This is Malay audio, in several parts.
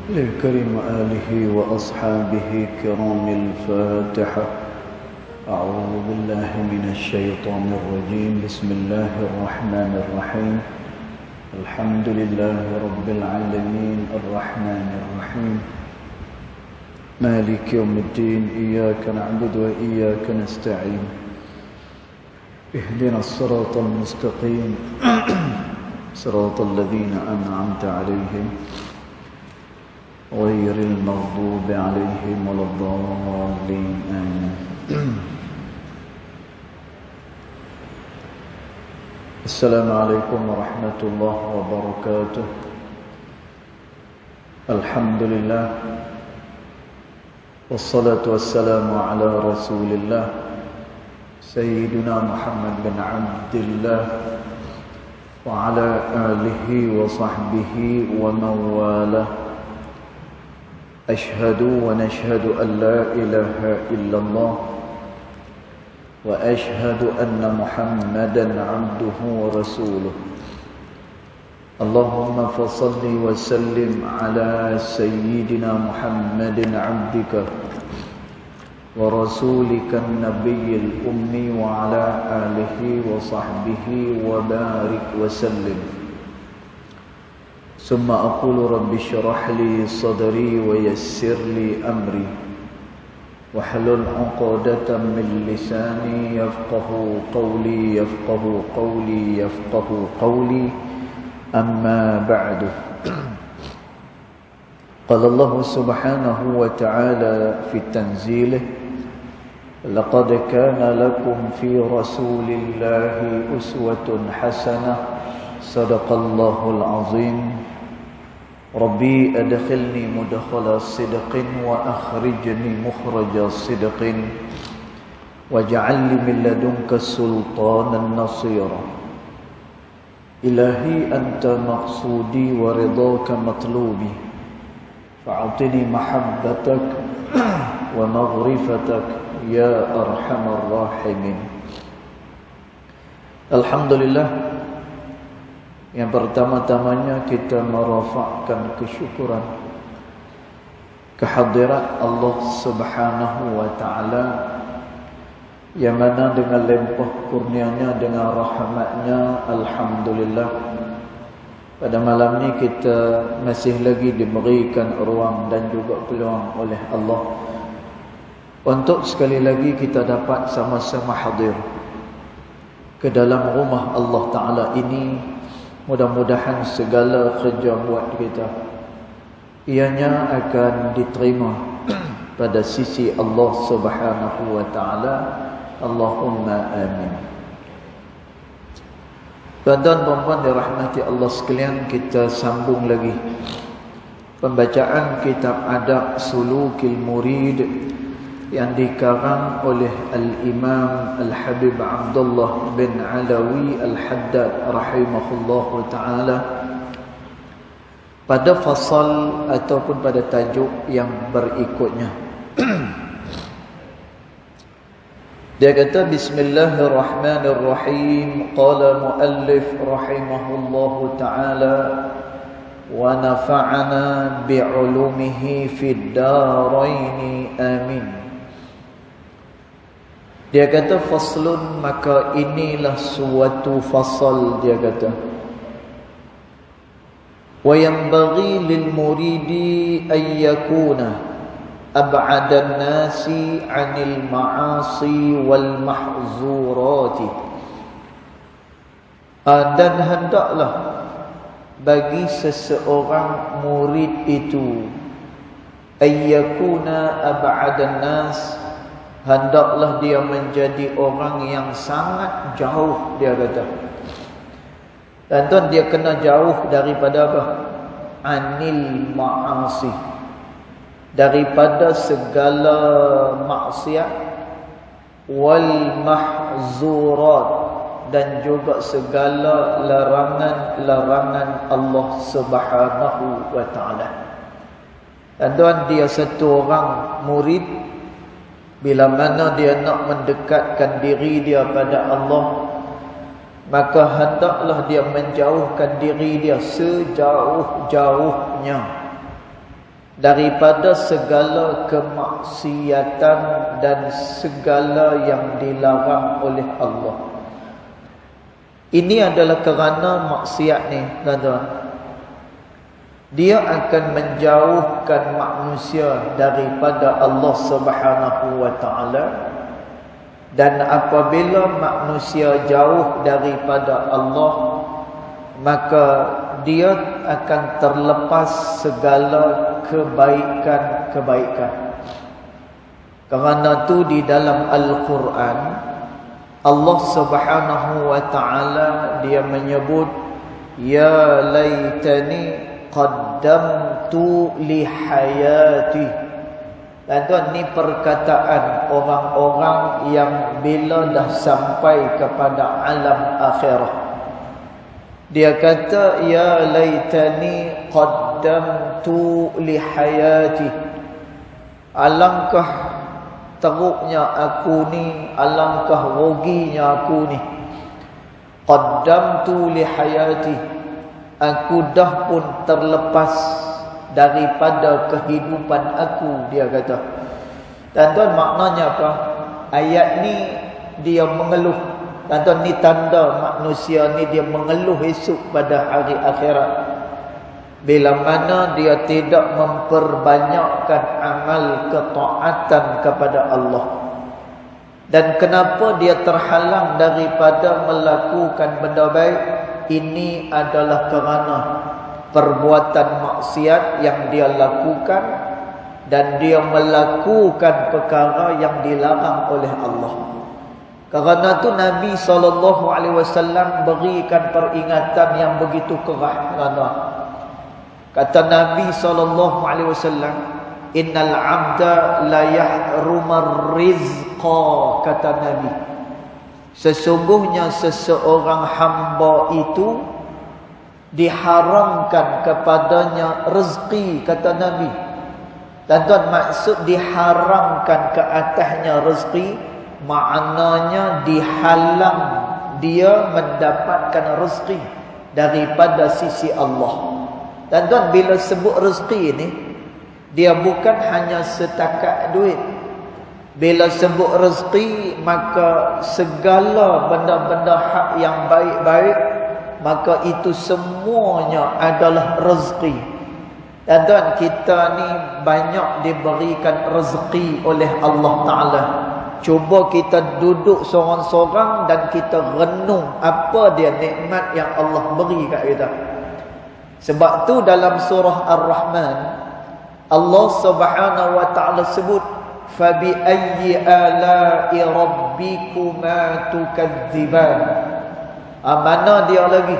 لكريم آله وأصحابه كرام الفاتحة. أعوذ بالله من الشيطان الرجيم. بسم الله الرحمن الرحيم. الحمد لله رب العالمين الرحمن الرحيم مالك يوم الدين. إياك نعبد وإياك نستعين. اهدنا الصراط المستقيم صراط الذين أنعمت عليهم غير المغضوب عليهم ولا الضالين آمين. السلام عليكم ورحمة الله وبركاته. الحمد لله والصلاة والسلام على رسول الله سيدنا محمد بن عبد الله وعلى آله وصحبه ومن والاه. أشهد ونشهد أن لا إله إلا الله وأشهد أن محمدا عبده ورسوله. اللهم فصل وسلم على سيدنا محمد عبدك ورسولك النبي الأمي وعلى آله وصحبه وبارك وسلم. ثم أقول رب اشرح لي صدري ويسر لي أمري واحلل عقدة من لساني يفقه قولي أما بعد. قال الله سبحانه وتعالى في تنزيله: لقد كان لكم في رسول الله أسوة حسنة صدق الله العظيم. ربي أدخلني مدخل صدق وأخرجني مخرج صدق واجعل لي من لدنك سلطانا نصيرا. إلهي أنت مقصودي ورضاك مطلوبي فأعطني محبتك ومغرفتك يا أرحم الراحمين. Alhamdulillah, yang pertama-tamanya kita merafakkan kesyukuran kehadirat Allah Subhanahu wa taala, yang mana dengan limpah kurnianya, dengan rahmatnya, alhamdulillah, pada malam ini kita masih lagi diberikan ruang dan juga peluang oleh Allah untuk sekali lagi kita dapat sama-sama hadir ke dalam rumah Allah Ta'ala ini. Mudah-mudahan segala kerja buat kita ianya akan diterima pada sisi Allah Subhanahu wa taala. Allahumma amin. Tuan-tuan puan-puan dirahmati Allah sekalian, kita sambung lagi pembacaan kitab Adab Sulukil Murid yang dikarang oleh Al-Imam Al-Habib Abdullah bin Alawi Al-Haddad rahimahullahu ta'ala, pada fasal ataupun pada tajuk yang berikutnya. Dia kata, Bismillahirrahmanirrahim. Qala muallif rahimahullahu ta'ala wa nafa'ana bi'ulumihi fid daraini amin. Dia kata faslun, maka inilah suatu fasal. Dia kata, wa yanbaghi lil muridi an yakuna ab'adan nasi 'anil ma'asi wal mahzurati. Dan hendaklah bagi seseorang murid itu an yakuna ab'adan nas, hendaklah dia menjadi orang yang sangat jauh. Dia kata, dan tuan, dia kena jauh daripada apa? Anil ma'asi, daripada segala maksiat, wal mahzurat, dan juga segala larangan-larangan Allah Subhanahu wa taala. Dan tuan, dia satu orang murid, bila mana dia nak mendekatkan diri dia pada Allah, maka hendaklah dia menjauhkan diri dia sejauh-jauhnya daripada segala kemaksiatan dan segala yang dilarang oleh Allah. Ini adalah kerana maksiat ni, tuan-tuan, dia akan menjauhkan manusia daripada Allah Subhanahu wa taala. Dan apabila manusia jauh daripada Allah, maka dia akan terlepas segala kebaikan-kebaikan. Kerana tu di dalam Al-Quran, Allah Subhanahu wa taala dia menyebut, ya laitani qaddamtu li hayati. Dan tuan, ni perkataan orang-orang yang bila dah sampai kepada alam akhirah. Dia kata, ya laitani qaddamtu li hayati. Alangkah teruknya aku ni, alangkah ruginya aku ni. Qaddamtu li hayati. Aku dah pun terlepas daripada kehidupan aku, dia kata. Dan tuan, maknanya apa? Ayat ni dia mengeluh. Dan tuan, ni tanda manusia ni dia mengeluh esok pada hari akhirat, bila mana dia tidak memperbanyakkan amal ketaatan kepada Allah. Dan kenapa dia terhalang daripada melakukan benda baik? Ini adalah kerana perbuatan maksiat yang dia lakukan, dan dia melakukan perkara yang dilarang oleh Allah. Kerana tu Nabi SAW berikan peringatan yang begitu keras. Kata Nabi SAW, innal abda la yahrumar rizqa. Kata Nabi, sesungguhnya seseorang hamba itu diharamkan kepadanya rezeki, kata Nabi. Dan tuan, maksud diharamkan ke atasnya rezeki, maknanya dihalang dia mendapatkan rezeki daripada sisi Allah. Dan tuan, bila sebut rezeki ini, dia bukan hanya setakat duit. Bila sebut rezeki, maka segala benda-benda hak yang baik-baik, maka itu semuanya adalah rezeki. Dan tuan, kita ni banyak diberikan rezeki oleh Allah Ta'ala. Cuba kita duduk seorang-seorang dan kita renung apa dia nikmat yang Allah beri kat kita. Sebab tu dalam surah Ar-Rahman, Allah Subhanahu wa Ta'ala sebut, fabi ayyi ala'i rabbikuma tukadziban. Mana dia lagi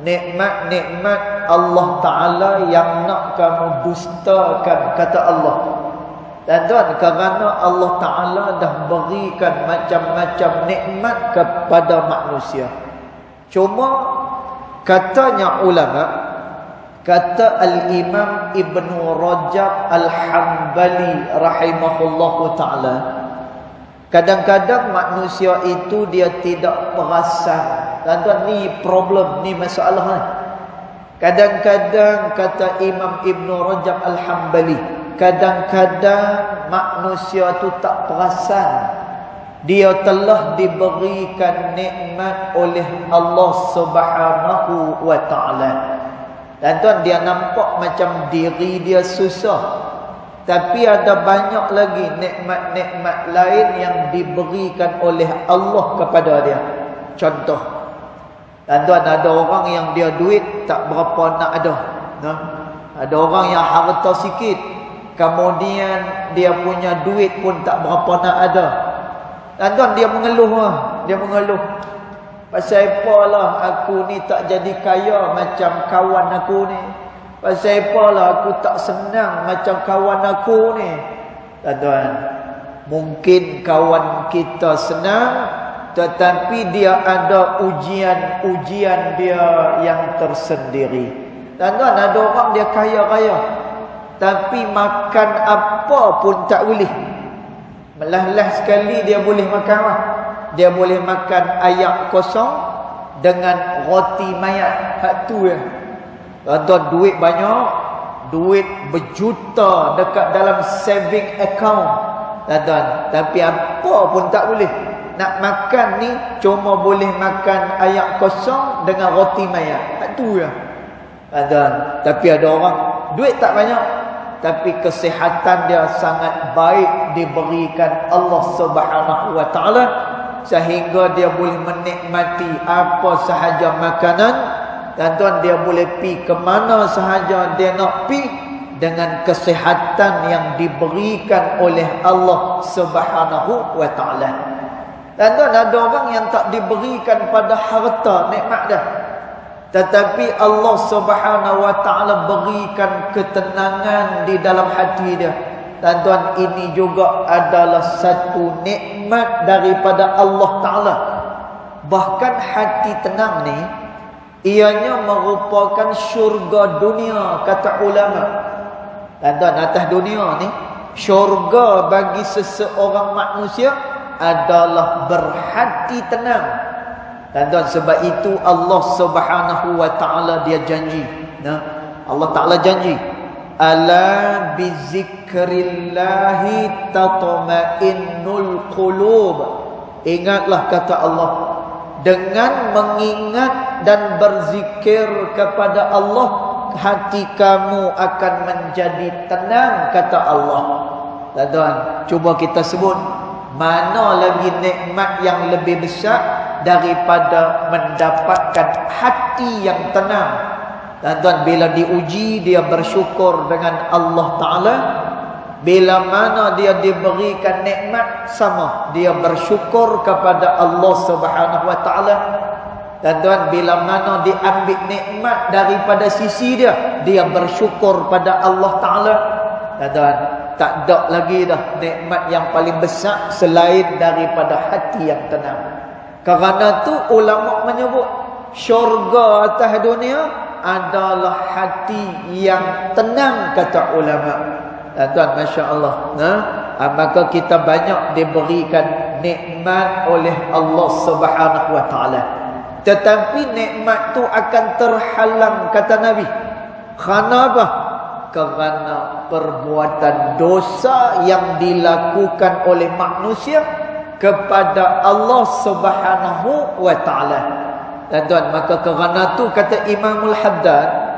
nikmat-nikmat Allah Ta'ala yang nak kamu dustakan, kata Allah. Dan tuan, kerana Allah Ta'ala dah berikan macam-macam nikmat kepada manusia. Cuma katanya ulama, kata Al-Imam Ibn Rajab Al-Hambali rahimahullahu ta'ala, kadang-kadang manusia itu dia tidak perasan. Dan tuan, ni problem, ni masalah ni. Kadang-kadang kata Imam Ibn Rajab Al-Hambali, kadang-kadang manusia tu tak perasan dia telah diberikan nikmat oleh Allah Subhanahu wa ta'ala. Dan tuan, dia nampak macam diri dia susah, tapi ada banyak lagi nikmat-nikmat lain yang diberikan oleh Allah kepada dia. Contoh, dan tuan, ada orang yang dia duit tak berapa nak ada. Ada orang yang harta sikit, kemudian dia punya duit pun tak berapa nak ada. Dan tuan, dia mengeluh lah. Dia mengeluh, pasal apalah aku ni tak jadi kaya macam kawan aku ni. Pasal apalah aku tak senang macam kawan aku ni. Dan tuan, mungkin kawan kita senang, tetapi dia ada ujian-ujian dia yang tersendiri. Dan tuan, ada orang dia kaya-kaya, tapi makan apa pun tak boleh. Melah-lah sekali dia boleh makan lah. Dia boleh makan ayak kosong dengan roti mayat. Hak tu ya. Tuan, duit banyak, duit berjuta dekat dalam saving account, tuan-tuan, tapi apa pun tak boleh. Nak makan ni cuma boleh makan ayak kosong dengan roti maya. Itu ya. Tuan-tuan, tapi ada orang duit tak banyak, tapi kesihatan dia sangat baik diberikan Allah Subhanahu wa taala, sehingga dia boleh menikmati apa sahaja makanan. Tuan-tuan, dia boleh pi ke mana sahaja dia nak pi dengan kesihatan yang diberikan oleh Allah Subhanahu wa taala. Tuan-tuan, ada orang yang tak diberikan pada harta nikmat dah, tetapi Allah Subhanahu wa taala berikan ketenangan di dalam hati dia. Tuan-tuan, ini juga adalah satu nikmat daripada Allah taala. Bahkan hati tenang ni, ianya merupakan syurga dunia, kata ulama. Tuan-tuan, atas dunia ni, syurga bagi seseorang manusia adalah berhati tenang. Tuan-tuan, sebab itu Allah Subhanahu wa taala dia janji. Allah taala janji, ala bizikrillahi tatma'innul qulub. Ingatlah, kata Allah, dengan mengingat dan berzikir kepada Allah, hati kamu akan menjadi tenang, kata Allah. Tuan-tuan, cuba kita sebut, mana lagi nikmat yang lebih besar daripada mendapatkan hati yang tenang. Tuan-tuan, bila diuji, dia bersyukur dengan Allah Ta'ala. Bila mana dia diberikan nikmat, sama, dia bersyukur kepada Allah Subhanahu wa taala. Tuan-tuan, bila mana diambil nikmat daripada sisi dia, dia bersyukur pada Allah Ta'ala. Tuan-tuan, tak ada lagi dah nikmat yang paling besar selain daripada hati yang tenang. Kerana tu ulama menyebut syurga atas dunia adalah hati yang tenang, kata ulama. Tuan, Masya Allah. Maka kita banyak diberikan nikmat oleh Allah Subhanahu wa taala. Tetapi nikmat tu akan terhalang, kata Nabi. Kerana apa? Kerana perbuatan dosa yang dilakukan oleh manusia kepada Allah Subhanahu wa taala. Tuan, maka kerana tu kata Imamul Haddad,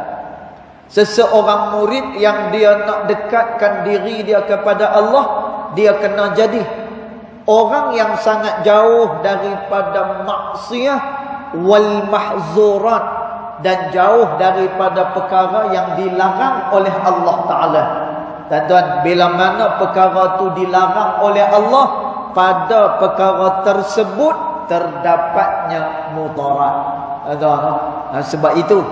seseorang murid yang dia nak dekatkan diri dia kepada Allah, dia kena jadi orang yang sangat jauh daripada maksiat wal mahzurat, dan jauh daripada perkara yang dilarang oleh Allah Ta'ala. Tuan-tuan, bila mana perkara tu dilarang oleh Allah, pada perkara tersebut terdapatnya mudarat. Sebab itu,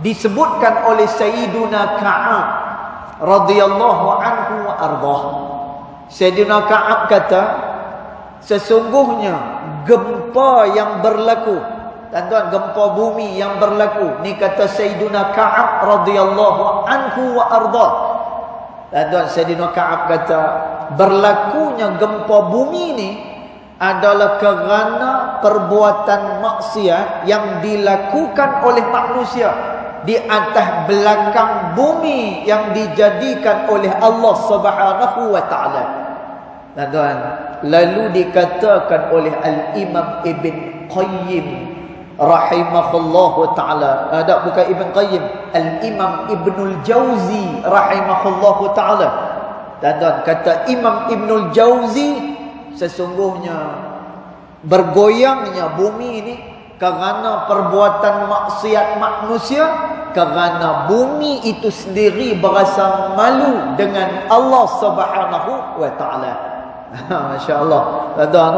disebutkan oleh Sayyiduna Ka'ab radhiyallahu anhu wa ardah. Sayyiduna Ka'ab kata, sesungguhnya gempa yang berlaku, tuan-tuan, gempa bumi yang berlaku ni, kata Sayyiduna Ka'ab radhiyallahu anhu wa ardah. Tuan-tuan, Sayyiduna Ka'ab kata, berlakunya gempa bumi ni adalah kerana perbuatan maksiat yang dilakukan oleh manusia di atas belakang bumi yang dijadikan oleh Allah Subhanahu wa taala. Tuan-tuan, lalu dikatakan oleh Al-Imam Ibn Qayyim rahimahullahu taala, bukan Ibn Qayyim, Al-Imam Ibnul Jauzi rahimahullahu taala. Tuan-tuan, kata Imam Ibnul Jauzi, sesungguhnya bergoyangnya bumi ini kerana perbuatan maksiat manusia, kerana bumi itu sendiri berasa malu dengan Allah Subhanahu wa taala. Masya-Allah. Tuan-tuan,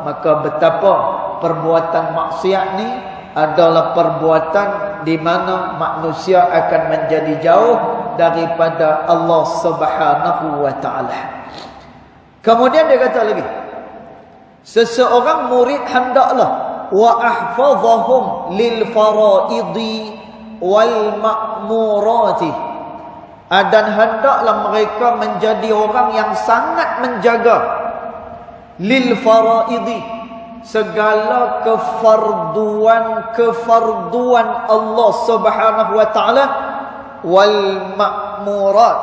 maka betapa perbuatan maksiat ni adalah perbuatan di mana manusia akan menjadi jauh daripada Allah Subhanahu wa taala. Kemudian dia kata lagi, seseorang murid hendaklah wa ahfazahum lil faraidi wal ma'murati, dan hendaklah mereka menjadi orang yang sangat menjaga lil faraidi, segala kefarduan Allah Subhanahu wa taala, wal ma'murat,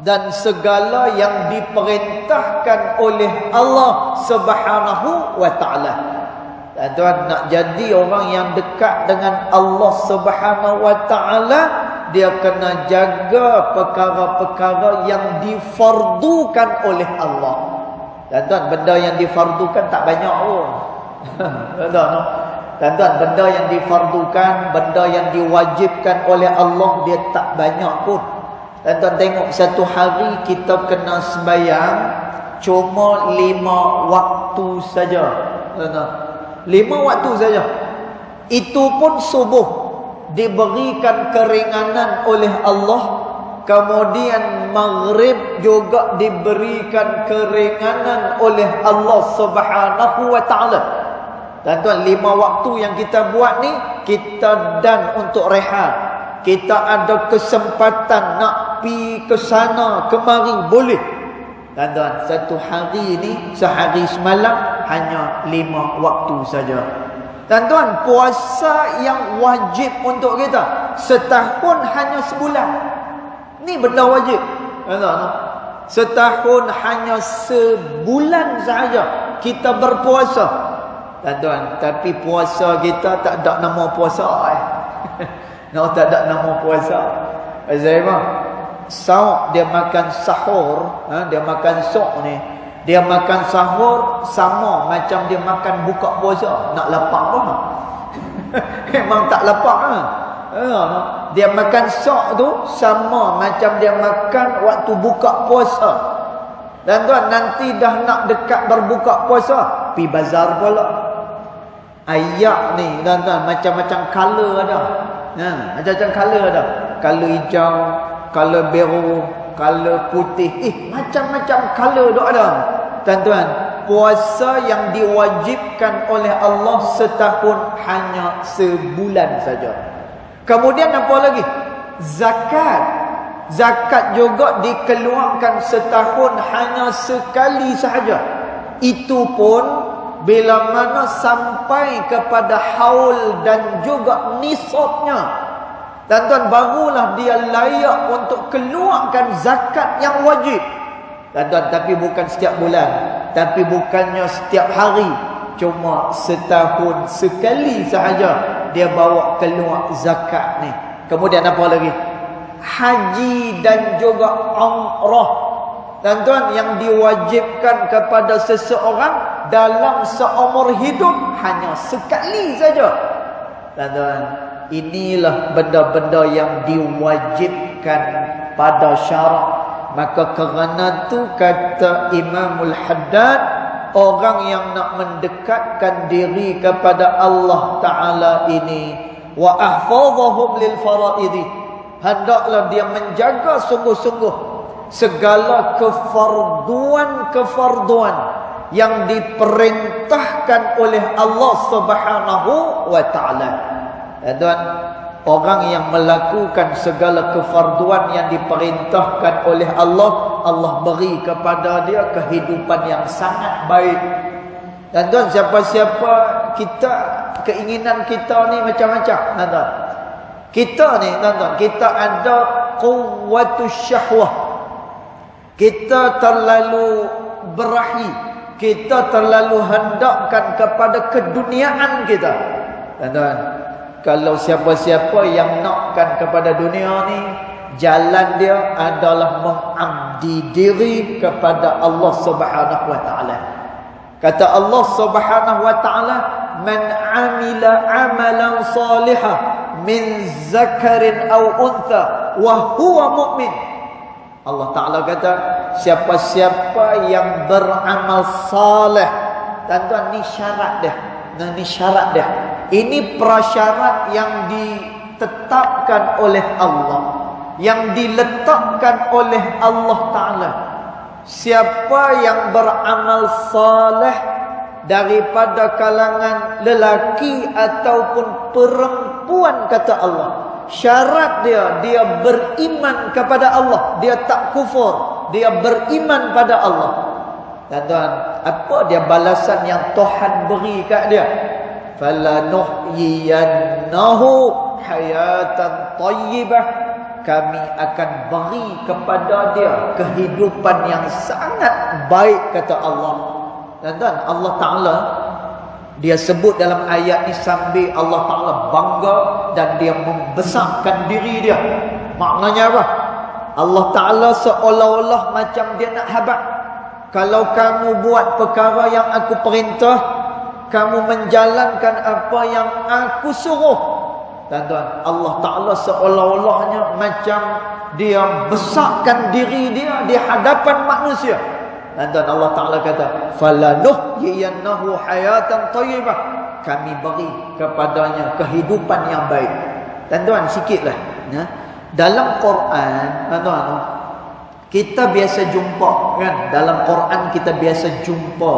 dan segala yang diperintahkan oleh Allah Subhanahu wa taala. Tuan, nak jadi orang yang dekat dengan Allah Subhanahu wa taala, dia kena jaga perkara-perkara yang difardukan oleh Allah. Tuan, benda yang difardukan tak banyak pun. Tuan, benda yang difardukan, benda yang diwajibkan oleh Allah, dia tak banyak pun. Tuan, tengok satu hari kita kena sembahyang cuma 5 waktu saja. Tuan, 5 waktu saja. Itu pun subuh diberikan keringanan oleh Allah. Kemudian maghrib juga diberikan keringanan oleh Allah Subhanahu wa taala. Tuan-tuan, 5 waktu yang kita buat ni, kita dan untuk rehat. Kita ada kesempatan nak pi ke sana kemari, boleh. Tuan-tuan, satu hari ni, sehari semalam hanya 5 waktu saja. Tuan-tuan, puasa yang wajib untuk kita setahun hanya sebulan. Ni benda wajib. Tuan-tuan, setahun hanya sebulan sahaja kita berpuasa. Tuan-tuan, tapi puasa kita tak ada nama puasa. No, tak ada nama puasa. Azimah, sauk dia makan sahur, dia makan sok ni. Dia makan sahur sama macam dia makan buka puasa. Nak lapar pun. Memang tak lapar. Dia makan sok tu sama macam dia makan waktu buka puasa. Dan tuan, nanti dah nak dekat berbuka puasa, pi bazar pula. Ayak ni tuan-tuan, macam-macam color ada. Macam-macam color ada. Color hijau, color biru, color putih. Macam-macam color dok ada. Tuan-tuan, puasa yang diwajibkan oleh Allah setahun hanya sebulan saja. Kemudian apa lagi? Zakat. Zakat juga dikeluarkan setahun hanya sekali sahaja. Itu pun bila mana sampai kepada haul dan juga nisabnya. Tuan-tuan, barulah dia layak untuk keluarkan zakat yang wajib. Tuan-tuan, tapi bukan setiap bulan, tapi bukannya setiap hari, cuma setahun sekali sahaja dia bawa keluar zakat ni. Kemudian apa lagi? Haji dan juga umrah. Tuan-tuan, yang diwajibkan kepada seseorang dalam seumur hidup hanya sekali saja. Tuan-tuan, inilah benda-benda yang diwajibkan pada syarak. Maka kerana tu kata Imamul Haddad, orang yang nak mendekatkan diri kepada Allah Ta'ala ini, wa ahfazahum lil faraidi, hendaklah dia menjaga sungguh-sungguh segala kefarduan-kefarduan yang diperintahkan oleh Allah Subhanahu wa taala. Tuan, orang yang melakukan segala kefarduan yang diperintahkan oleh Allah, Allah beri kepada dia kehidupan yang sangat baik. Dan tuan, siapa-siapa kita, keinginan kita ni macam-macam. Tuan, kita ni, tuan, kita ada quwwatus syahwah. Kita terlalu berahi, kita terlalu hendakkan kepada keduniaan kita. Tuan, kalau siapa-siapa yang nakkan kepada dunia ni, jalan dia adalah mengabdi diri kepada Allah Subhanahu wa taala. Kata Allah Subhanahu wa taala, "Man 'amila 'amalan salihan min zakarin aw untha wa huwa mu'min." Allah Taala kata, siapa-siapa yang beramal saleh, tuan-tuan, ni syarat dia. Ni syarat dia. Ini prasyarat yang ditetapkan oleh Allah, yang diletakkan oleh Allah Ta'ala. Siapa yang beramal saleh daripada kalangan lelaki ataupun perempuan, kata Allah, syarat dia, dia beriman kepada Allah, dia tak kufur, dia beriman pada Allah. Tuan-tuan, apa dia balasan yang Tuhan beri kat dia? Falanuhyiyannahu hayatan tayyibah, kami akan beri kepada dia kehidupan yang sangat baik, kata Allah. Dan Allah Ta'ala dia sebut dalam ayat ni sambil Allah Ta'ala bangga dan dia membesarkan diri dia. Maknanya apa? Allah Ta'ala seolah-olah macam dia nak habaq. Kalau kamu buat perkara yang aku perintah, kamu menjalankan apa yang aku suruh. Tuan-tuan, Allah Ta'ala seolah-olahnya macam dia besarkan diri dia di hadapan manusia. Tuan-tuan, Allah Ta'ala kata, falanuhyiyannahu hayatan thayyibah. Kami beri kepadanya kehidupan yang baik. Tuan-tuan, sikitlah. Ya. Dalam Quran, tuan-tuan, kita biasa jumpa, kan? Dalam Quran kita biasa jumpa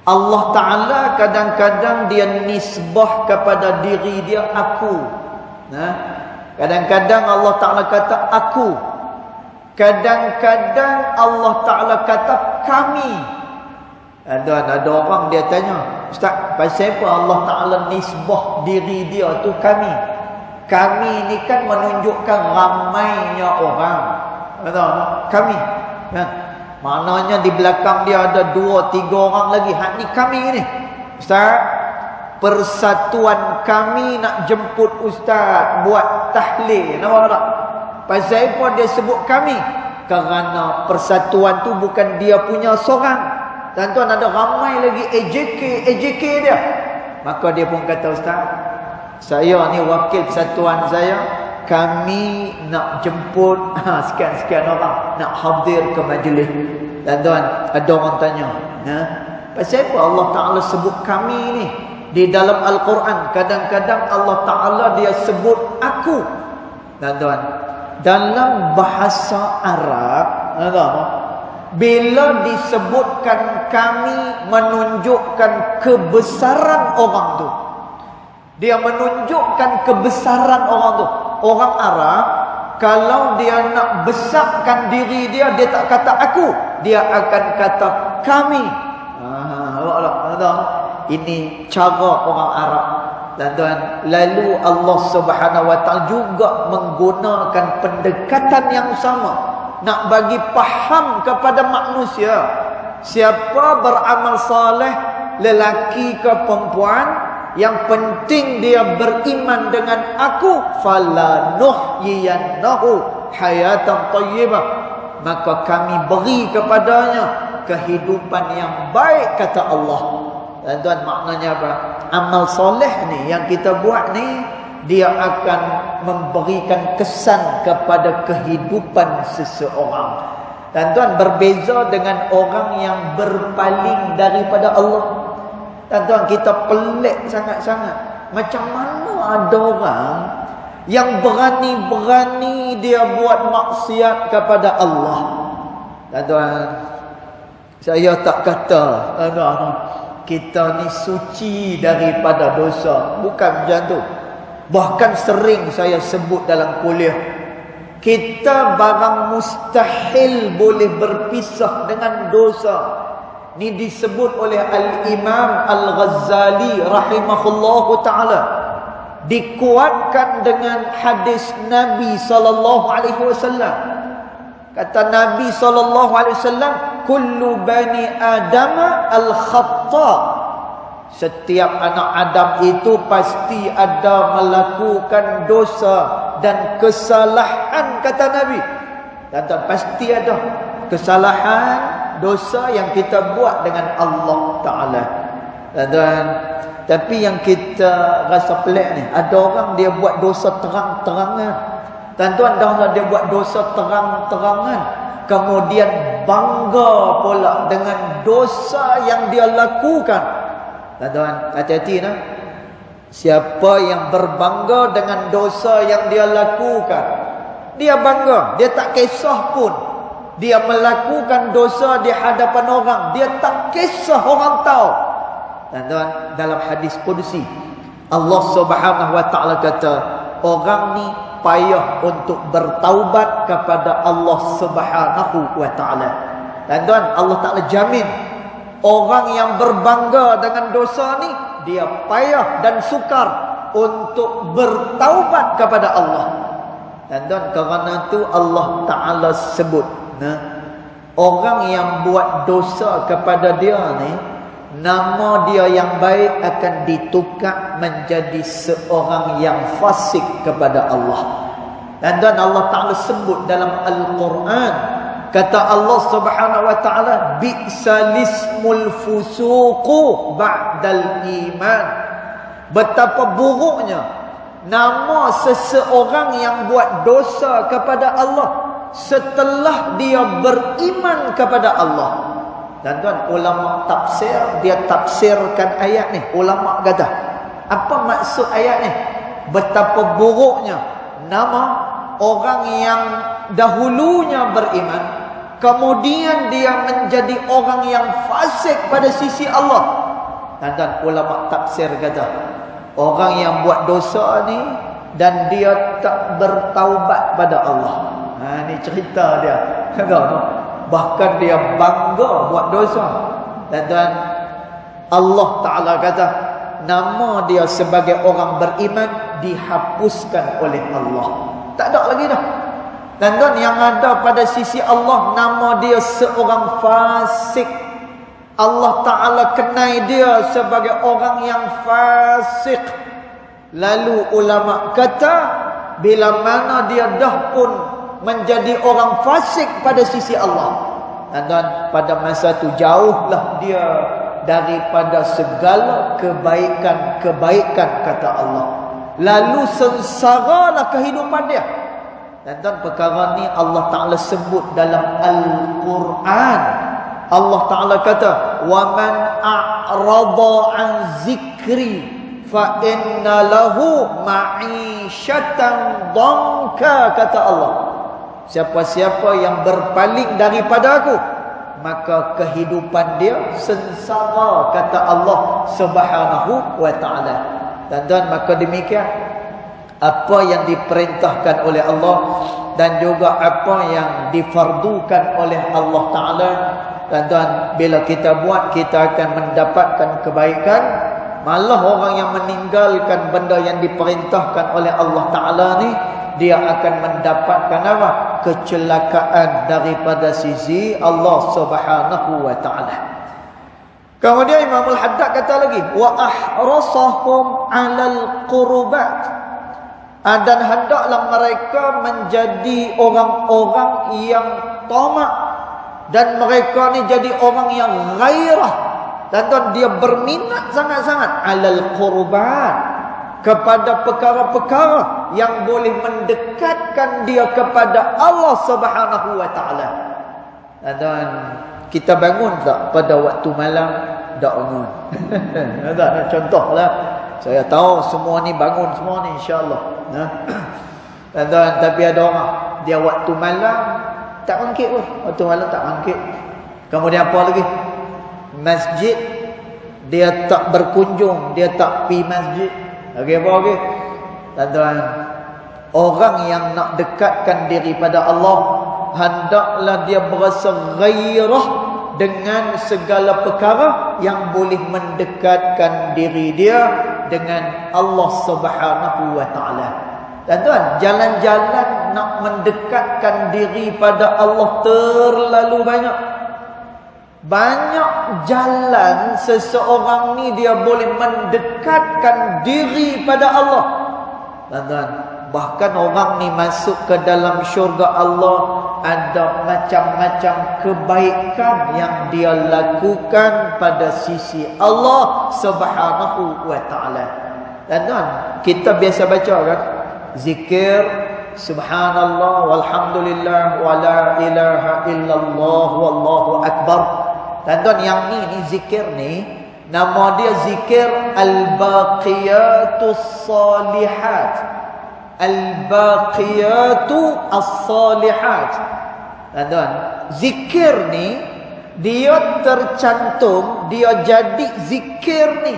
Allah Ta'ala kadang-kadang dia nisbah kepada diri dia aku. Kadang-kadang Allah Ta'ala kata aku. Kadang-kadang Allah Ta'ala kata kami. Ada orang dia tanya, Ustaz, pasal apa Allah Ta'ala nisbah diri dia tu kami? Kami ni kan menunjukkan ramainya orang. Kami, kan? Maknanya di belakang dia ada 2-3 orang lagi. Hak ni kami ni. Ustaz, persatuan kami nak jemput Ustaz buat tahlil. Nampak tak? Pasal apa dia sebut kami? Kerana persatuan tu bukan dia punya seorang. Tuan-tuan, ada ramai lagi AJK dia. Maka dia pun kata, Ustaz, saya ni wakil persatuan saya. Kami nak jemput sekian-sekian orang nak hadir ke majlis. Dan tuan, ada orang tanya, pasal apa Allah Ta'ala sebut kami ni? Di dalam Al-Quran kadang-kadang Allah Ta'ala dia sebut aku. Dan tuan, dalam bahasa Arab, bila disebutkan kami menunjukkan kebesaran orang tu. Dia menunjukkan kebesaran orang tu. Orang Arab, kalau dia nak besarkan diri dia, dia tak kata aku, dia akan kata kami. Ini cara orang Arab. Dan tuan, lalu Allah Subhanahu Wa Ta'ala juga menggunakan pendekatan yang sama nak bagi faham kepada manusia. Siapa beramal saleh, lelaki ke perempuan, yang penting dia beriman dengan aku, falanuhyiyannahu hayatan thayyibah. Maka kami beri kepadanya kehidupan yang baik, kata Allah. Dan tuan, maknanya apa? Amal soleh ni yang kita buat ni, dia akan memberikan kesan kepada kehidupan seseorang. Dan tuan, berbeza dengan orang yang berpaling daripada Allah. Dan tuan, kita pelik sangat-sangat. Macam mana ada orang yang berani-berani dia buat maksiat kepada Allah. Dan tuan, saya tak kata kita ni suci daripada dosa. Bukan macam tu. Bahkan sering saya sebut dalam kuliah, kita barang mustahil boleh berpisah dengan dosa. Ini disebut oleh Al-Imam Al-Ghazali rahimahullahu ta'ala. Dikuatkan dengan hadis Nabi SAW. Kata Nabi SAW, kullu bani adama al-khatta. Setiap anak Adam itu pasti ada melakukan dosa dan kesalahan, kata Nabi. Dan pasti ada kesalahan, dosa yang kita buat dengan Allah Ta'ala. Dan tapi yang kita rasa pelik ni, ada orang dia buat dosa terang-terangan. Tuan-tuan, dia buat dosa terang-terangan, kemudian bangga pula dengan dosa yang dia lakukan. Tuan-tuan, hati-hati nah. Siapa yang berbangga dengan dosa yang dia lakukan, dia bangga, dia tak kisah pun. Dia melakukan dosa di hadapan orang, dia tak kisah orang tahu. Dan dalam hadis qudsi, Allah Subhanahu Wa Ta'ala kata, orang ni payah untuk bertaubat kepada Allah Subhanahu Wa Ta'ala. Dan Allah Ta'ala jamin, orang yang berbangga dengan dosa ni, dia payah dan sukar untuk bertaubat kepada Allah. Dan kerana tu Allah Ta'ala sebut, orang yang buat dosa kepada dia ni, nama dia yang baik akan ditukar menjadi seorang yang fasik kepada Allah. Dan Allah Ta'ala sebut dalam Al-Quran, kata Allah Subhanahu wa Ta'ala, bi'salismul fusuqu ba'dal iman. Betapa buruknya nama seseorang yang buat dosa kepada Allah setelah dia beriman kepada Allah. Dan tuan, ulama tafsir, dia tafsirkan ayat ni. Ulama kata, apa maksud ayat ni? Betapa buruknya nama orang yang dahulunya beriman, kemudian dia menjadi orang yang fasik pada sisi Allah. Dan ulama tafsir kata, orang yang buat dosa ni dan dia tak bertaubat pada Allah. Ni cerita dia. Bahkan dia bangga buat dosa. Dan Allah Ta'ala kata, nama dia sebagai orang beriman dihapuskan oleh Allah. Tak ada lagi dah. Dan yang ada pada sisi Allah, nama dia seorang fasik. Allah Ta'ala kenai dia sebagai orang yang fasik. Lalu ulama kata, bila mana dia dah pun menjadi orang fasik pada sisi Allah, dan pada masa tu jauhlah dia daripada segala kebaikan-kebaikan, kata Allah. Lalu sengsaralah kehidupan dia. Dan perkara ni Allah Ta'ala sebut dalam Al-Quran. Allah Ta'ala kata, وَمَنْ أَعْرَضَ عَنْ ذِكْرِي فَإِنَّ لَهُ مَعِيشَةً ضَنْكًا, kata Allah. Siapa-siapa yang berpaling daripada aku, maka kehidupan dia sengsara, kata Allah Subhanahu wa Ta'ala. Dan maka demikian, apa yang diperintahkan oleh Allah dan juga apa yang difardukan oleh Allah Ta'ala, dan bila kita buat, kita akan mendapatkan kebaikan. Malah orang yang meninggalkan benda yang diperintahkan oleh Allah Ta'ala ni, dia akan mendapatkan apa? Kecelakaan daripada sisi Allah Subhanahu wa Ta'ala. Kemudian Imam Al-Haddad kata lagi, wa ahrasahum 'alal qurbat. Dan hendaklah mereka menjadi orang-orang yang tamak, dan mereka ni jadi orang yang ghairah. Dan dia berminat sangat-sangat 'alal qurbat, kepada perkara-perkara yang boleh mendekatkan dia kepada Allah Subhanahu wa Ta'ala. Dan kita bangun tak pada waktu malam? Tak bangun. Tak, contohlah, saya tahu semua ni bangun semua ni, insya-Allah. Tapi ada orang dia waktu malam tak bangkit pun. Waktu malam tak bangkit. Kemudian apa lagi? Masjid dia tak berkunjung, dia tak pergi masjid. Okey, apa lagi? Tuan-tuan, orang yang nak dekatkan diri pada Allah, hendaklah dia berasa ghairah dengan segala perkara yang boleh mendekatkan diri dia dengan Allah Subhanahu wa Ta'ala. Tuan-tuan, jalan-jalan nak mendekatkan diri pada Allah terlalu banyak. Banyak jalan seseorang ni dia boleh mendekatkan diri pada Allah. Dan bahkan orang ni masuk ke dalam syurga Allah, ada macam-macam kebaikan yang dia lakukan pada sisi Allah Subhanahu wa Ta'ala. Dan kita biasa baca kan, zikir subhanallah walhamdulillah wala ilaha illallah wallahu akbar. Dan yang ni zikir ni, nama dia zikir al-baqiyatus salihat. Al-baqiyatu as-salihat. Dan zikir ni dia tercantum, dia jadi zikir ni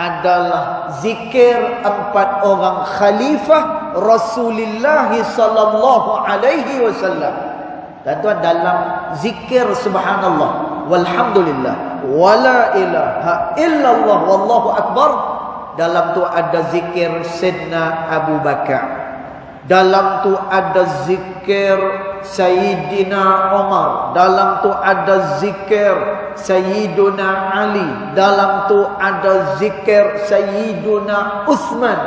adalah zikir 4 orang khalifah Rasulullah sallallahu alaihi wasallam. Dan dalam zikir subhanallah walhamdulillah wala ilaha illallah wallahu akbar, dalam tu ada zikir Sayyidina Abu Bakar. Dalam tu ada zikir Sayyidina Umar, dalam tu ada zikir Sayyiduna Ali, dalam tu ada zikir Sayyiduna Uthman.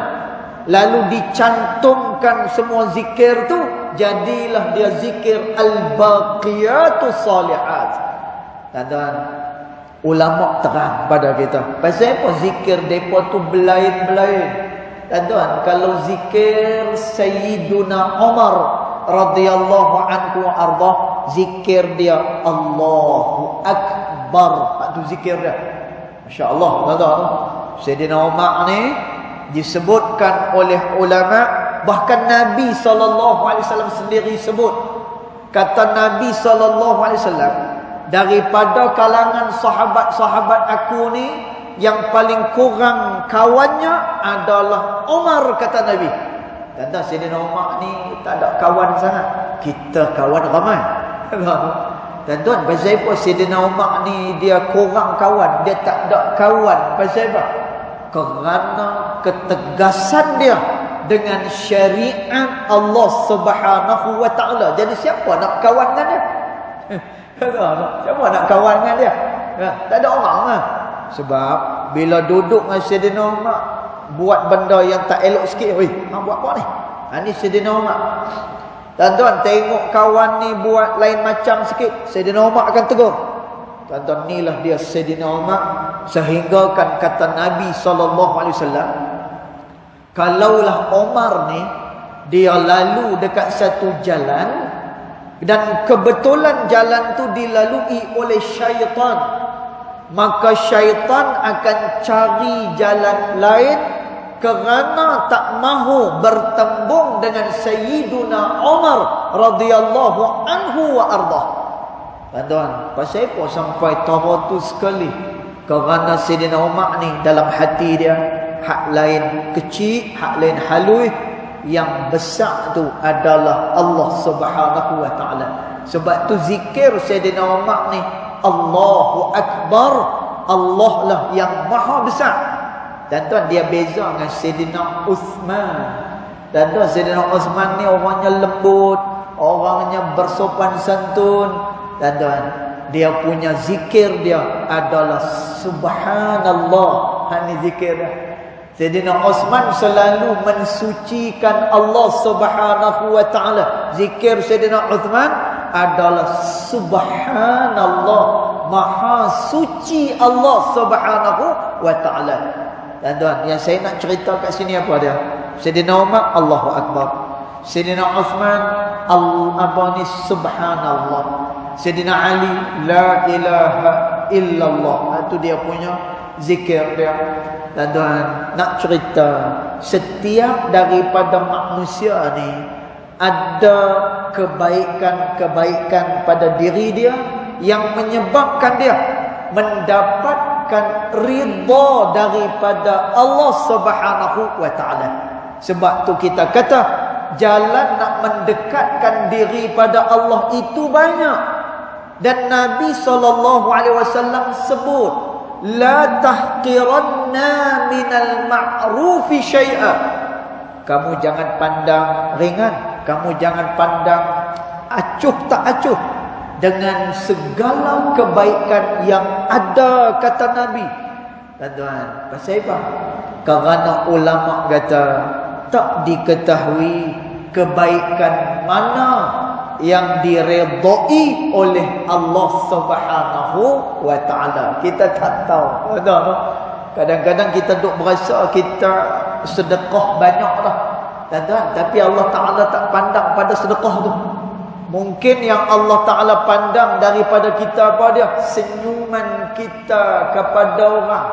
Lalu dicantumkan semua zikir tu, jadilah dia zikir Al-Baqiyatus Salihat. Tuan-tuan, ulama terang pada kita pasal apa zikir depa tu belain-belain. Tuan-tuan, kalau zikir Sayyiduna Umar radhiyallahu anhu wa ardah, zikir dia Allahu Akbar. Itu zikir dia. Masya-Allah, tuan-tuan. Sayyidina Umar ni disebutkan oleh ulama, bahkan Nabi SAW sendiri sebut. Kata Nabi SAW, daripada kalangan sahabat-sahabat aku ni, yang paling kurang kawannya adalah Umar, kata Nabi. Kata Sayyidina Umar ni tak ada kawan sangat. Kita kawan ramai. Tuan-tuan, pasal apa Sayyidina Umar ni dia kurang kawan, dia tak ada kawan? Pasal apa? Kerana ketegasan dia dengan syariat Allah Subhanahu wa taala. Jadi siapa nak kawan dengan dia? Siapa nak kawan dengan dia? Tak ada orang lah. Sebab bila duduk dengan Sayyidina Umar, buat benda yang tak elok sikit, weh, buat apa ni? Ni Sayyidina Umar. Tuan-tuan, tengok kawan ni buat lain macam sikit, Sayyidina Umar akan tegur. Tuan-tuan, inilah dia Sayyidina Umar. Sehingga kan kata Nabi SAW, kalaulah Umar ni dia lalu dekat satu jalan, dan kebetulan jalan tu dilalui oleh syaitan, maka syaitan akan cari jalan lain kerana tak mahu bertembung dengan Sayyiduna Umar radhiyallahu anhu wa ardah. Tuan-tuan, pasal apa sampai tahu tu sekali? Kerana Sayyidina Umar ni dalam hati dia, hak lain kecil, hak lain halus, yang besar tu adalah Allah Subhanahu wa taala. Sebab tu zikir Sayyidina Umar ni Allahu Akbar, Allah lah yang maha besar. Dan tuan, dia beza dengan Sayyidina Uthman. Dan tuan, Sayyidina Uthman ni orangnya lembut, orangnya bersopan santun. Dan tuan, dia punya zikir dia adalah Subhanallah. Ini zikir dia. Sayyidina Uthman selalu mensucikan Allah Subhanahu wa taala. Zikir Sayyidina Uthman adalah Subhanallah, maha suci Allah Subhanahu wa taala. Dan tuan, yang saya nak cerita kat sini apa dia? Sayyidina Umar Allahu Akbar, Sayyidina Uthman Al-Abani Subhanallah, Sayyidina Ali La ilaha illallah. Itu dia punya zikir dia. Dan tuan, nak cerita, setiap daripada manusia ni ada kebaikan-kebaikan pada diri dia yang menyebabkan dia mendapatkan ridha daripada Allah Subhanahu wa taala. Sebab tu kita kata jalan nak mendekatkan diri pada Allah itu banyak. Dan Nabi SAW sebut, la tahqiranna minal ma'rufi syai'a. Kamu jangan pandang ringan, kamu jangan pandang acuh tak acuh dengan segala kebaikan yang ada, kata Nabi. Tuan-tuan, pasal apa? Kerana ulama kata tak diketahui kebaikan mana yang diredai oleh Allah Subhanahu wa taala. Kita tak tahu. Kadang-kadang kita duk berasa kita sedekah banyak dah. Tuan-tuan, tapi Allah Taala tak pandang pada sedekah tu. Mungkin yang Allah Ta'ala pandang daripada kita apa dia? Senyuman kita kepada orang.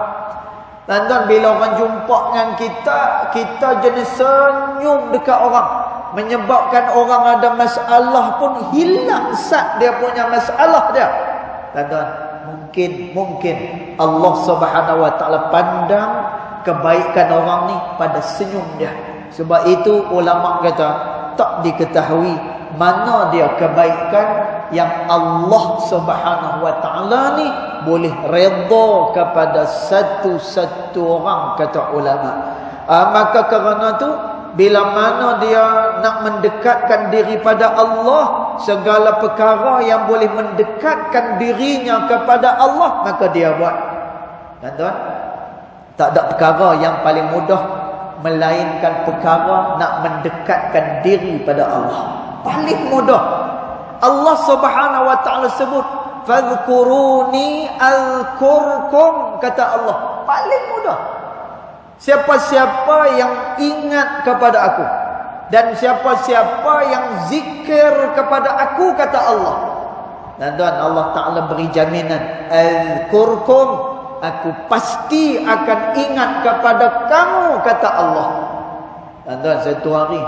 Tuan-tuan, bila orang jumpa dengan kita, kita jenis senyum dekat orang, menyebabkan orang ada masalah pun hilang sat dia punya masalah dia. Tuan-tuan, mungkin Allah Subhanahu wa taala pandang kebaikan orang ni pada senyum dia. Sebab itu ulama kata tak diketahui mana dia kebaikan yang Allah Subhanahu wa taala ni boleh redha kepada satu-satu orang, kata ulama. Maka kerana tu Bila mana dia nak mendekatkan diri pada Allah, segala perkara yang boleh mendekatkan dirinya kepada Allah, maka dia buat. Tuan-tuan, tak ada perkara yang paling mudah melainkan perkara nak mendekatkan diri pada Allah. Paling mudah. Allah Subhanahu wa taala sebut, "Fadhkuruni azkurkum," kata Allah. Paling mudah. Siapa-siapa yang ingat kepada aku dan siapa-siapa yang zikir kepada aku, kata Allah. Dan tuan, Allah Ta'ala beri jaminan, azkurkum, aku pasti akan ingat kepada kamu, kata Allah. Dan tuan, satu hari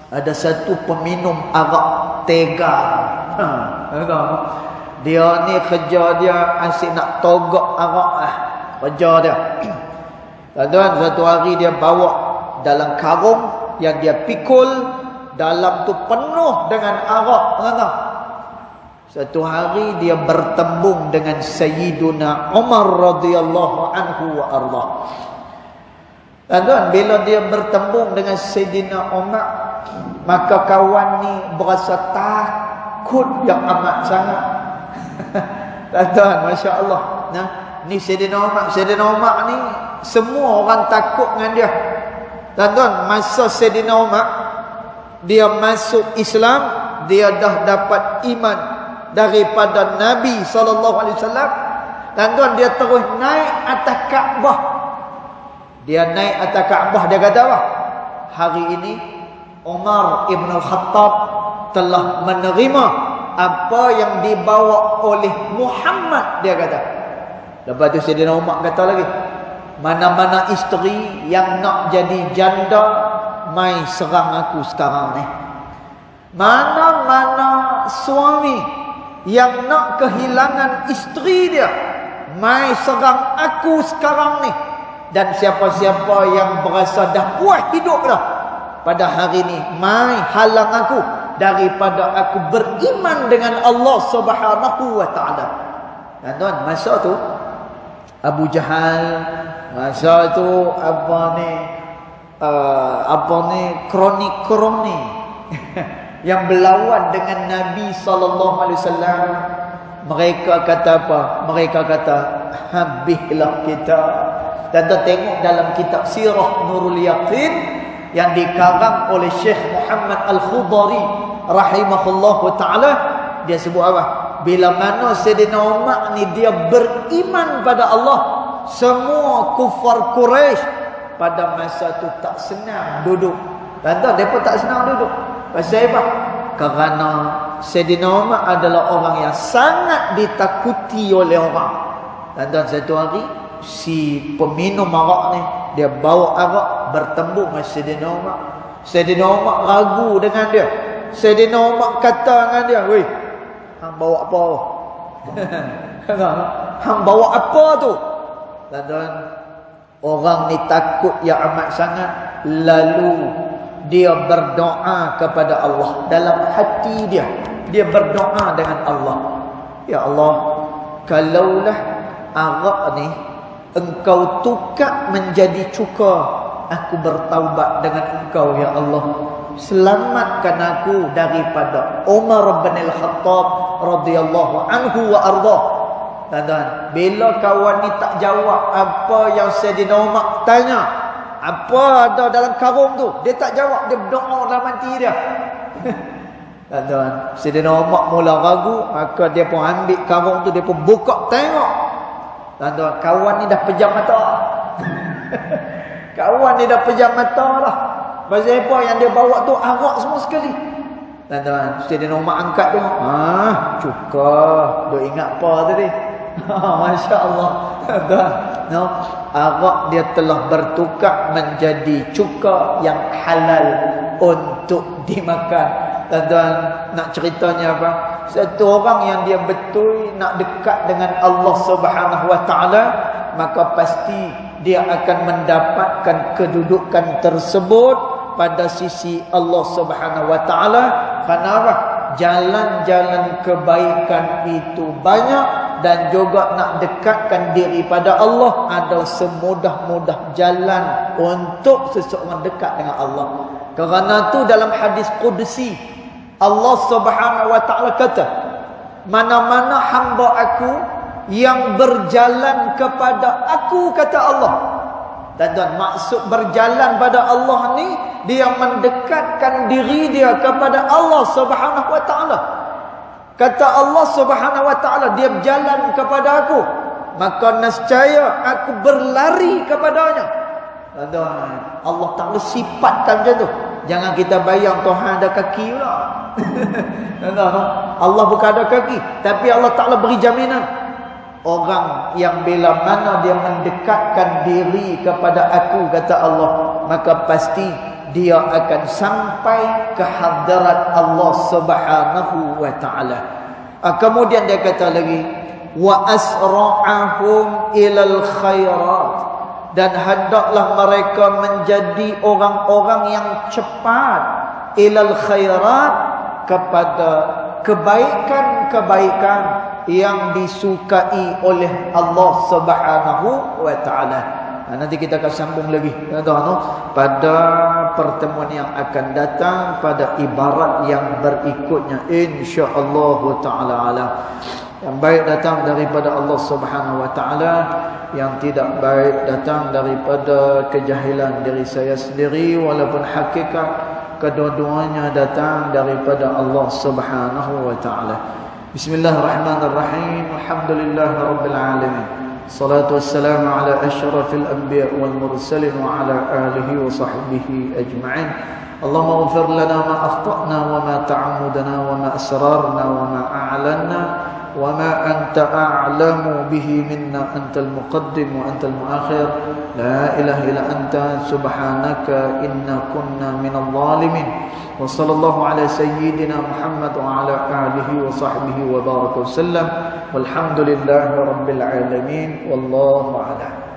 ada satu peminum arak tega. Dia ni kerja dia asyik nak togok arak kerja dia. Tuan-tuan, satu hari dia bawa dalam karung yang dia pikul, dalam tu penuh dengan arak. Tuan-tuan, satu hari dia bertembung dengan Sayyiduna Umar radhiyallahu anhu wa ardah. Tuan-tuan, bila dia bertembung dengan Sayyidina Umar, maka kawan ni berasa takut yang amat sangat. Tuan-tuan, Masya Allah. Nah, ni Sayyidina Umar ni semua orang takut dengan dia. Tuan-tuan, masa Sayyidina Umar dia masuk Islam, dia dah dapat iman daripada Nabi SAW. Tuan-tuan, dia terus naik atas Kaabah. Dia naik atas Kaabah, dia kata apa? Hari ini Umar Ibn Khattab telah menerima apa yang dibawa oleh Muhammad, dia kata. Lepas tu Sayyidina Umar kata lagi, mana-mana isteri yang nak jadi janda, mai serang aku sekarang ni. Mana-mana suami yang nak kehilangan isteri dia, mai serang aku sekarang ni. Dan siapa-siapa yang berasa dah puas hidup dah pada hari ni, mai halang aku daripada aku beriman dengan Allah Subhanahu wa taala. Dan tuan, masa tu Abu Jahal, masa tu kroni-kroni yang berlawan dengan Nabi SAW, mereka kata apa? Mereka kata, habislah kita. Dan kita tengok dalam kitab Sirah Nurul Yaqin yang dikarang oleh Syekh Muhammad Al-Khudari rahimahullahu ta'ala, dia sebut apa? Bila mana Sayyidina Umar ni dia beriman pada Allah, semua kufar Quraisy pada masa tu tak senang duduk. Dan tahu mereka tak senang duduk. Pasal apa? Kerana Sayyidina Umar adalah orang yang sangat ditakuti oleh orang. Dan tahu satu hari si peminum arak ni, dia bawa arak bertembung dengan Sayyidina Umar. Sayyidina Umar ragu dengan dia. Sayyidina Umar kata dengan dia, "Weh, hang bawa apa?" Hang bawa apa tu? Dan orang ni takut yang amat sangat. Lalu dia berdoa kepada Allah. Dalam hati dia, dia berdoa dengan Allah, "Ya Allah, kalaulah arak ni Engkau tukar menjadi cuka, aku bertaubat dengan Engkau, ya Allah. Selamatkan aku daripada Umar bin Al-Khattab radhiyallahu anhu wa ardah." Dan bila kawan ni tak jawab apa yang Sayyidina Umar tanya, apa ada dalam karung tu, dia tak jawab, dia berdoa dalam hati dia. Dan Sayyidina Umar mula ragu, maka dia pun ambil karung tu, dia pun buka tengok. Dan kawan ni dah pejam mata. Kawan ni dah pejam mata lah. Pasal apa yang dia bawa tu arak semua sekali. Dan Sayyidina Umar angkat tengok. Cuka. Dia ingat apa tadi? Masya Allah. No, arak dia telah bertukar menjadi cuka yang halal untuk dimakan. Dan nak ceritanya apa? Satu orang yang dia betul nak dekat dengan Allah Subhanahu wa taala, maka pasti dia akan mendapatkan kedudukan tersebut pada sisi Allah Subhanahu wa taala. Kerana apa? Jalan-jalan kebaikan itu banyak, dan juga nak dekatkan diri pada Allah adalah semudah-mudah jalan untuk seseorang dekat dengan Allah. Kerana tu dalam hadis qudsi Allah Subhanahu wa taala kata, mana-mana hamba aku yang berjalan kepada aku, kata Allah. Dan maksud berjalan pada Allah ni, dia mendekatkan diri dia kepada Allah Subhanahu wa taala. Kata Allah Subhanahu wa taala, dia berjalan kepada aku, maka nescaya aku berlari kepadanya. Allah Taala sifatkan macam tu. Jangan kita bayang Tuhan ada kaki pula. Allah bukan ada kaki, tapi Allah Taala beri jaminan. Orang yang bila mana dia mendekatkan diri kepada aku, kata Allah, maka pasti dia akan sampai ke hadirat Allah Subhanahu wa taala. Kemudian dia kata lagi, wa asra'ahum ilal khairat, dan hendaklah mereka menjadi orang-orang yang cepat ilal khairat, kepada kebaikan-kebaikan yang disukai oleh Allah Subhanahu wa taala. Nanti kita akan sambung lagi pada pertemuan yang akan datang, pada ibarat yang berikutnya, insya-Allah taala. Yang baik datang daripada Allah Subhanahu wa taala, yang tidak baik datang daripada kejahilan diri saya sendiri, walaupun hakikat kedua-duanya datang daripada Allah Subhanahu wa taala. Bismillahirrahmanirrahim. Alhamdulillahirabbil alamin. Salatu wassalamu ala asyrafil anbiya wal mursalin wa ala alihi wa sahbihi ajma'in. Allahumma ighfir lana ma akhtana wa ma ta'ammudna wa ma asrarna wa ma a'lanna wa ma anta a'lamu bihi minna, antal muqaddim wa antal muakhir. La ilaha illa anta subhanaka inna kunna minadh dhalimin. Wa sallallahu ala sayyidina Muhammad wa ala alihi wa sahbihi wa baraka wa sallam. Walhamdulillahi rabbil alamin. Wallahu a'lam.